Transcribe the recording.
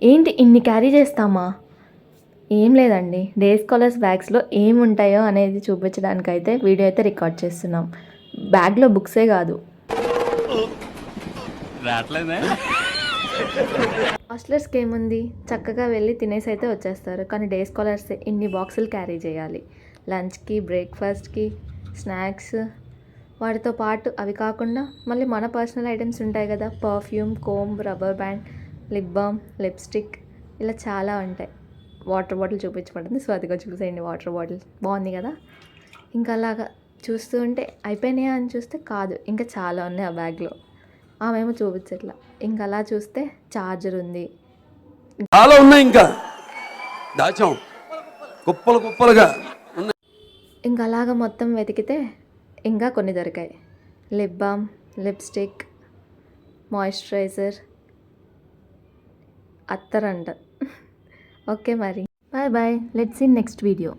ఏంటి ఇన్ని క్యారీ చేస్తామా? ఏం లేదండి, డే స్కాలర్స్ బ్యాగ్స్లో ఏముంటాయో అనేది చూపించడానికైతే వీడియో అయితే రికార్డ్ చేస్తున్నాం. బ్యాగ్లో బుక్సే కాదు, హాస్టలర్స్కి ఏముంది, చక్కగా వెళ్ళి తినేసి అయితే వచ్చేస్తారు. కానీ డే స్కాలర్స్ ఇన్ని బాక్సులు క్యారీ చేయాలి. లంచ్కి, బ్రేక్ఫాస్ట్కి, స్నాక్స్, వాటితో పాటు అవి కాకుండా మళ్ళీ మన పర్సనల్ ఐటమ్స్ ఉంటాయి కదా, perfume, comb, rubber band, lip balm, lipstick, ఇలా చాలా ఉంటాయి. వాటర్ బాటిల్ చూపించబడింది, సో అదిగో చూసేయండి. వాటర్ బాటిల్ బాగుంది కదా. ఇంకా అలాగా చూస్తూ ఉంటే అయిపోయినాయా అని చూస్తే కాదు, ఇంకా చాలా ఉన్నాయి ఆ బ్యాగ్లో. ఆమెమో చూపించట్లా. ఇంకా అలా చూస్తే ఛార్జర్ ఉంది, చాలా ఉన్నాయి, ఇంకా దాచాం కుప్పలు కుప్పలుగా. ఇంకా అలాగా మొత్తం వెతికితే ఇంకా కొన్ని దొరికాయి. లిప్ బామ్, లిప్స్టిక్, మాయిశ్చరైజర్, అత్తరంట. ఓకే మరి, bye bye, let's see next video.